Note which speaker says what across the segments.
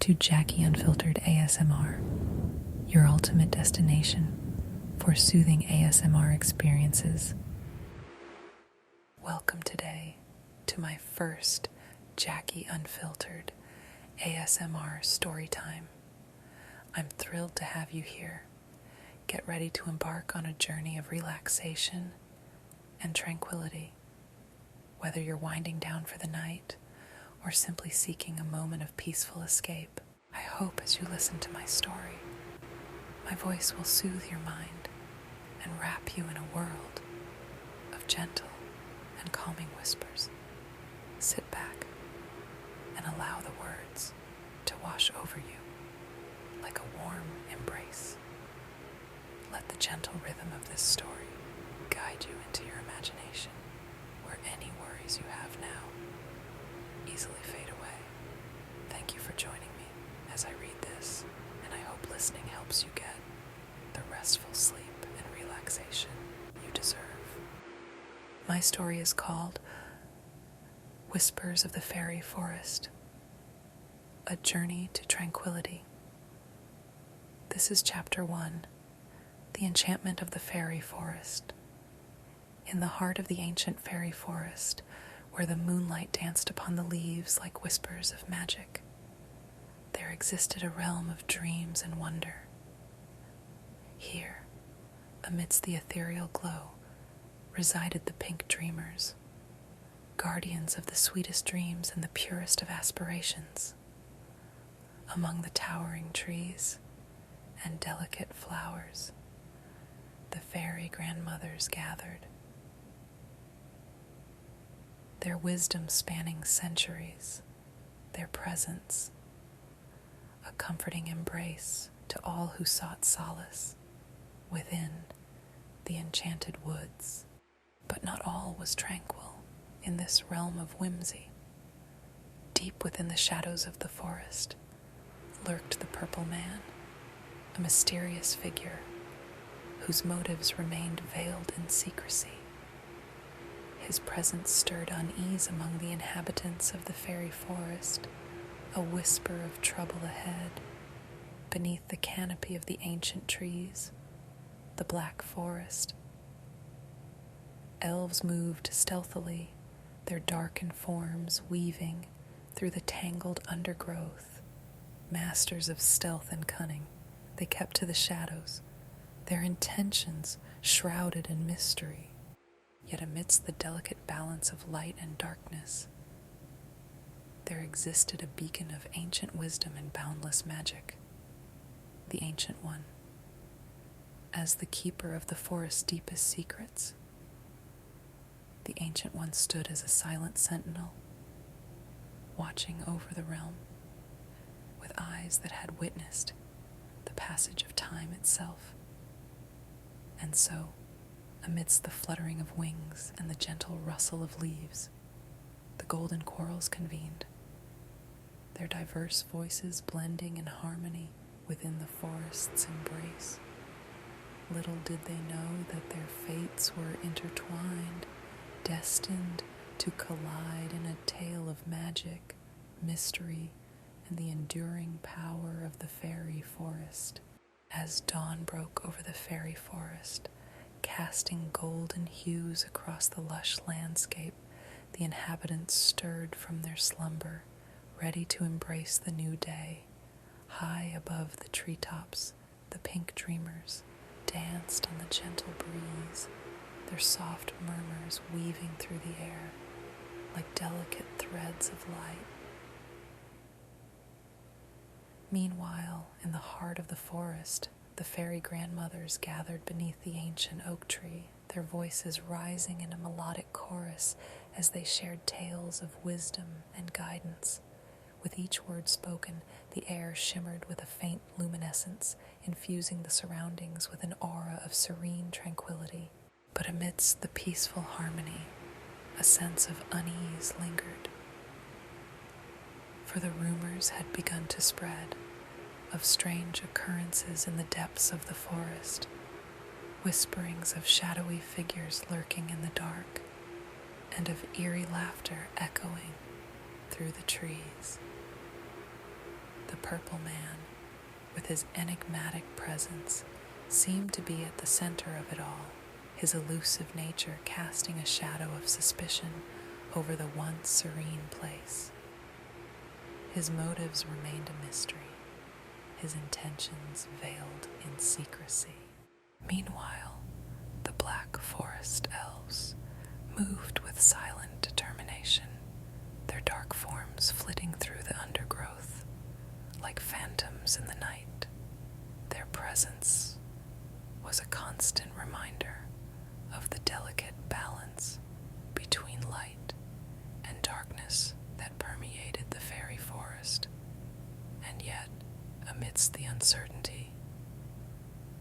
Speaker 1: to Jackie Unfiltered ASMR, your ultimate destination for soothing ASMR experiences. Welcome today to my first Jackie Unfiltered ASMR story time. I'm thrilled to have you here. Get ready to embark on a journey of relaxation and tranquility. Whether you're winding down for the night or simply seeking a moment of peaceful escape, I hope as you listen to my story, my voice will soothe your mind and wrap you in a world of gentle and calming whispers. Sit back and allow the words to wash over you like a warm embrace. Let the gentle rhythm of this story guide you into your imagination, where any worries you have now easily fade away. Thank you for joining me as I read this, and I hope listening helps you get the restful sleep and relaxation you deserve. My story is called Whispers of the Faery Forest, A Journey to Tranquility. This is Chapter 1, The Enchantment of the Faery Forest. In the heart of the ancient Faery Forest, where the moonlight danced upon the leaves like whispers of magic, there existed a realm of dreams and wonder. Here, amidst the ethereal glow, resided the pink dreamers, guardians of the sweetest dreams and the purest of aspirations. Among the towering trees and delicate flowers, the Faerie Grandmothers gathered, their wisdom spanning centuries, their presence a comforting embrace to all who sought solace within the enchanted woods. But not all was tranquil in this realm of whimsy. Deep within the shadows of the forest lurked the Purple Man, a mysterious figure whose motives remained veiled in secrecy. His presence stirred unease among the inhabitants of the Faery Forest, a whisper of trouble ahead. Beneath the canopy of the ancient trees, the black forest, elves moved stealthily, their darkened forms weaving through the tangled undergrowth. Masters of stealth and cunning, they kept to the shadows, their intentions shrouded in mystery. Yet amidst the delicate balance of light and darkness, there existed a beacon of ancient wisdom and boundless magic, the Ancient One. As the keeper of the forest's deepest secrets, the Ancient One stood as a silent sentinel, watching over the realm with eyes that had witnessed the passage of time itself. And so, amidst the fluttering of wings and the gentle rustle of leaves, the golden corals convened, their diverse voices blending in harmony within the forest's embrace. Little did they know that their fates were intertwined, destined to collide in a tale of magic, mystery, and the enduring power of the Faery Forest. As dawn broke over the Faery Forest, casting golden hues across the lush landscape, the inhabitants stirred from their slumber, ready to embrace the new day. High above the treetops, the pink dreamers danced on the gentle breeze, their soft murmurs weaving through the air like delicate threads of light. Meanwhile, in the heart of the forest, the Faerie Grandmothers gathered beneath the ancient oak tree, their voices rising in a melodic chorus as they shared tales of wisdom and guidance. With each word spoken, the air shimmered with a faint luminescence, infusing the surroundings with an aura of serene tranquility. But amidst the peaceful harmony, a sense of unease lingered. For the rumors had begun to spread of strange occurrences in the depths of the forest, whisperings of shadowy figures lurking in the dark, and of eerie laughter echoing through the trees. The purple man, with his enigmatic presence, seemed to be at the center of it all, his elusive nature casting a shadow of suspicion over the once serene place. His motives remained a mystery, his intentions veiled in secrecy. Meanwhile, the Black Forest elves moved with silent determination, their dark forms flitting through the undergrowth, like phantoms in the night. Their presence was a constant reminder of the delicate balance between light and darkness that permeated the Faery Forest. And yet, amidst the uncertainty,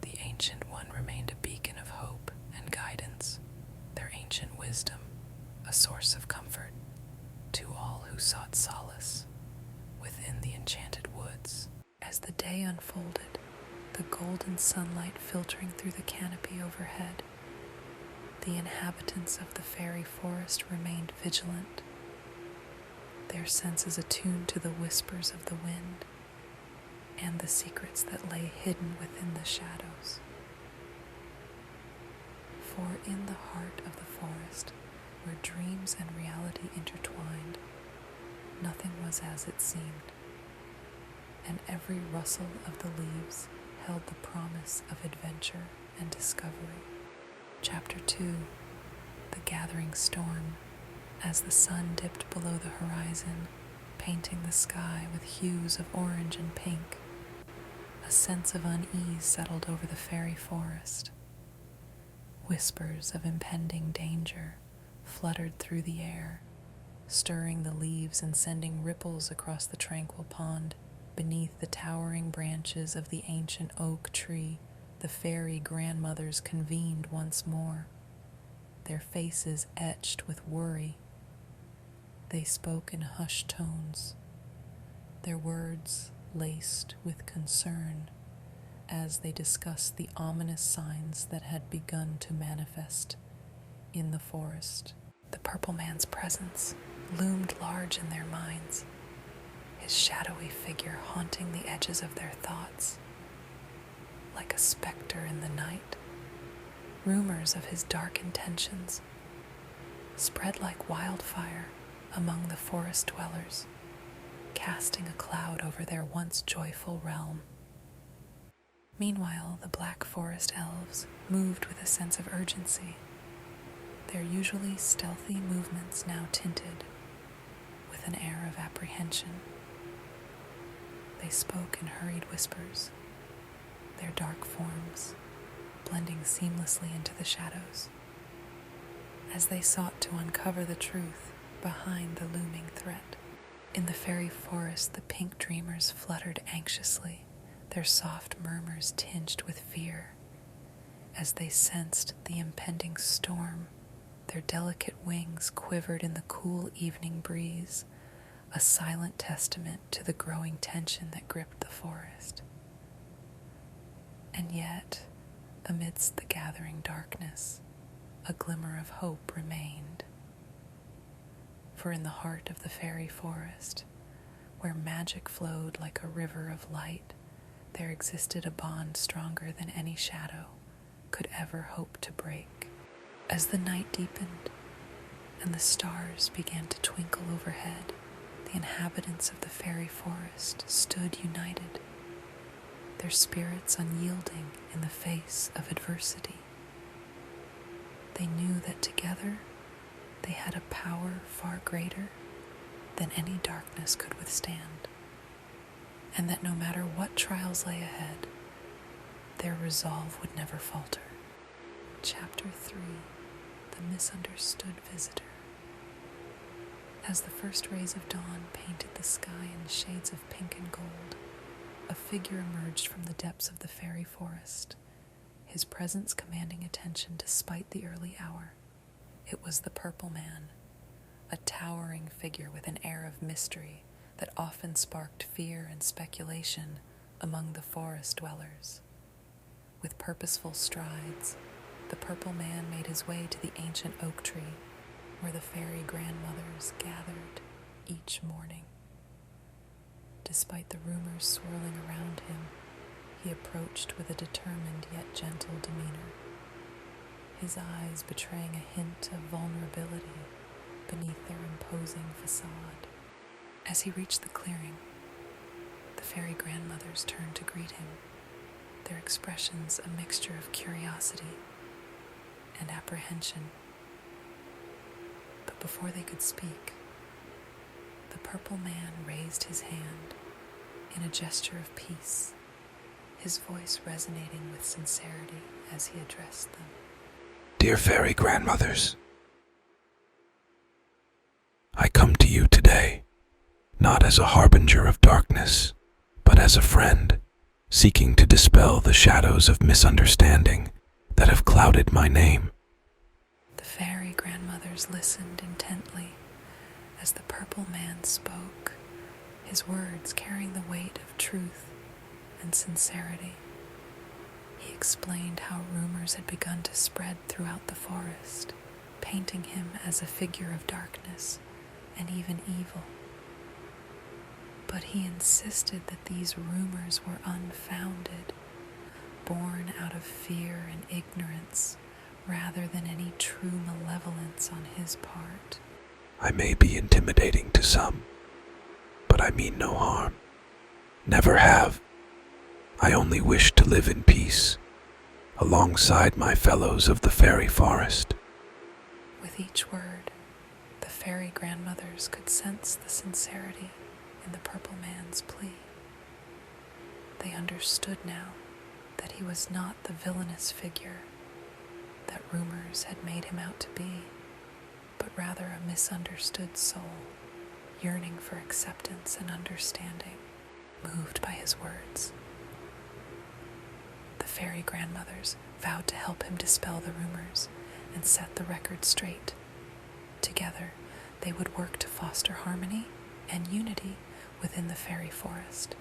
Speaker 1: the Ancient One remained a beacon of hope and guidance, their ancient wisdom a source of comfort to all who sought solace within the enchanted woods. As the day unfolded, the golden sunlight filtering through the canopy overhead, the inhabitants of the Faery Forest remained vigilant, their senses attuned to the whispers of the wind and the secrets that lay hidden within the shadows. For in the heart of the forest, where dreams and reality intertwined, nothing was as it seemed, and every rustle of the leaves held the promise of adventure and discovery. Chapter 2. The Gathering Storm. As the sun dipped below the horizon, painting the sky with hues of orange and pink, a sense of unease settled over the Faery Forest. Whispers of impending danger fluttered through the air, stirring the leaves and sending ripples across the tranquil pond. Beneath the towering branches of the ancient oak tree, the Faerie Grandmothers convened once more, their faces etched with worry. They spoke in hushed tones, their words laced with concern, as they discussed the ominous signs that had begun to manifest in the forest. The purple man's presence loomed large in their minds, his shadowy figure haunting the edges of their thoughts. Like a specter in the night, rumors of his dark intentions spread like wildfire among the forest dwellers, casting a cloud over their once joyful realm. Meanwhile, the Black Forest elves moved with a sense of urgency, their usually stealthy movements now tinted with an air of apprehension. They spoke in hurried whispers, their dark forms blending seamlessly into the shadows, as they sought to uncover the truth behind the looming threat. In the Faery Forest, the pink dreamers fluttered anxiously, their soft murmurs tinged with fear. As they sensed the impending storm, their delicate wings quivered in the cool evening breeze, a silent testament to the growing tension that gripped the forest. And yet, amidst the gathering darkness, a glimmer of hope remained. For in the heart of the Faery Forest, where magic flowed like a river of light, there existed a bond stronger than any shadow could ever hope to break. As the night deepened and the stars began to twinkle overhead, the inhabitants of the Faery Forest stood united, their spirits unyielding in the face of adversity. They knew that together they had a power far greater than any darkness could withstand, and that no matter what trials lay ahead, their resolve would never falter. Chapter 3. The Misunderstood Visitor. As the first rays of dawn painted the sky in shades of pink and gold, a figure emerged from the depths of the Faery Forest, his presence commanding attention despite the early hour. It was the Purple Man, a towering figure with an air of mystery that often sparked fear and speculation among the forest dwellers. With purposeful strides, the Purple Man made his way to the ancient oak tree where the Faerie Grandmothers gathered each morning. despite the rumors swirling around him, he approached with a determined yet gentle demeanor, his eyes betraying a hint of vulnerability beneath their imposing facade. As he reached the clearing, the Faerie Grandmothers turned to greet him, their expressions a mixture of curiosity and apprehension. But before they could speak, the purple man raised his hand in a gesture of peace, his voice resonating with sincerity as he addressed them.
Speaker 2: Dear Faerie Grandmothers, I come to you today, not as a harbinger of darkness, but as a friend, seeking to dispel the shadows of misunderstanding that have clouded my name.
Speaker 1: The Faerie Grandmothers listened intently as the purple man spoke, his words carrying the weight of truth and sincerity. He explained how rumors had begun to spread throughout the forest, painting him as a figure of darkness and even evil. But he insisted that these rumors were unfounded, born out of fear and ignorance, rather than any true malevolence on his part.
Speaker 2: I may be intimidating to some, but I mean no harm. Never have. I only wish to live in peace, alongside my fellows of the Faery Forest.
Speaker 1: With each word, the Faerie Grandmothers could sense the sincerity in the purple man's plea. They understood now that he was not the villainous figure that rumors had made him out to be, but rather a misunderstood soul, yearning for acceptance and understanding. Moved by his words, the Faerie Grandmothers vowed to help him dispel the rumors and set the record straight. Together, they would work to foster harmony and unity within the Faery Forest,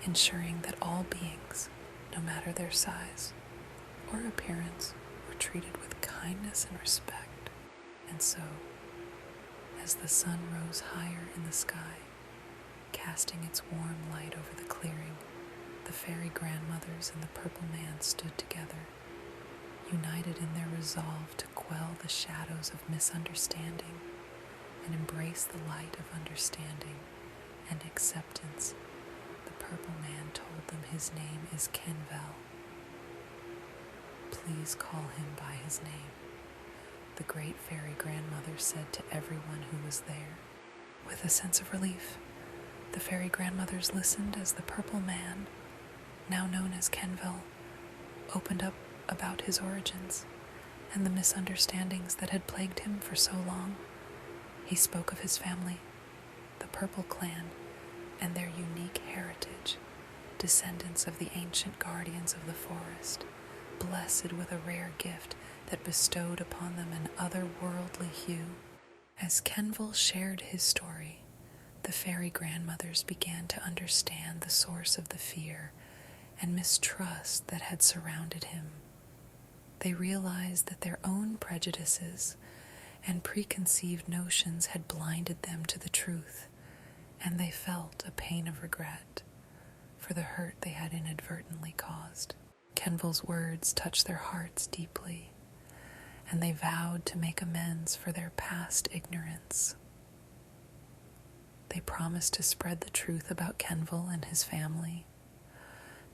Speaker 1: ensuring that all beings, no matter their size or appearance, were treated with kindness and respect. And so, as the sun rose higher in the sky, casting its warm light over the clearing, the Faerie Grandmothers and the purple man stood together, united in their resolve to quell the shadows of misunderstanding and embrace the light of understanding and acceptance. The purple man told them his name is Kenvel. Please call him by his name, the great Faerie Grandmother said to everyone who was there. With a sense of relief, the Faerie Grandmothers listened as the purple man, now known as Kenvel, opened up about his origins and the misunderstandings that had plagued him for so long. He spoke of his family, the Purple Clan, and their unique heritage, descendants of the ancient guardians of the forest, blessed with a rare gift that bestowed upon them an otherworldly hue. As Kenvel shared his story, the Faerie Grandmothers began to understand the source of the fear and mistrust that had surrounded him. They realized that their own prejudices and preconceived notions had blinded them to the truth, and they felt a pain of regret for the hurt they had inadvertently caused. Kenvel's words touched their hearts deeply, and they vowed to make amends for their past ignorance. They promised to spread the truth about Kenvel and his family,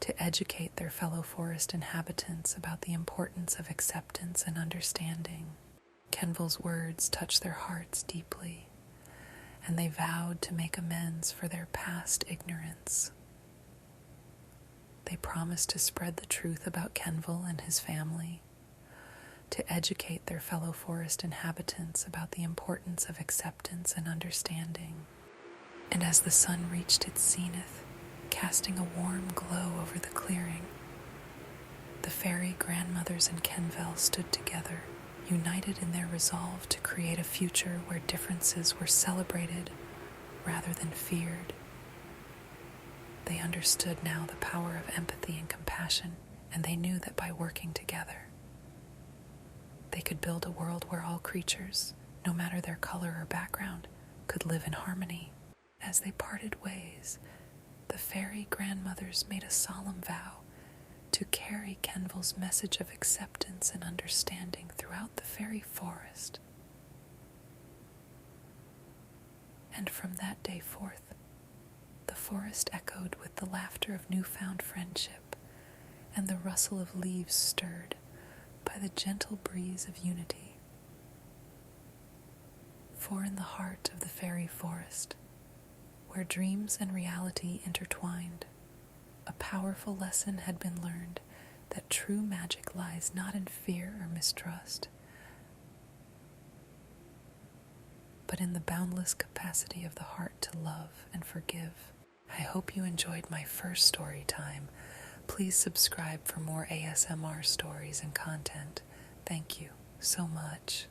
Speaker 1: to educate their fellow forest inhabitants about the importance of acceptance and understanding. Kenvel's words touched their hearts deeply, and they vowed to make amends for their past ignorance. They promised to spread the truth about Kenvel and his family, to educate their fellow forest inhabitants about the importance of acceptance and understanding. And as the sun reached its zenith, casting a warm glow over the clearing, the Faerie Grandmothers and Kenvel stood together, united in their resolve to create a future where differences were celebrated rather than feared. They understood now the power of empathy and compassion, and they knew that by working together, they could build a world where all creatures, no matter their color or background, could live in harmony. As they parted ways, the Faerie Grandmothers made a solemn vow to carry Kenvil's message of acceptance and understanding throughout the Faery Forest. And from that day forth, the forest echoed with the laughter of newfound friendship and the rustle of leaves stirred by the gentle breeze of unity. For in the heart of the Faery Forest, where dreams and reality intertwined, a powerful lesson had been learned that true magic lies not in fear or mistrust, but in the boundless capacity of the heart to love and forgive. I hope you enjoyed my first story time. Please subscribe for more ASMR stories and content. Thank you so much.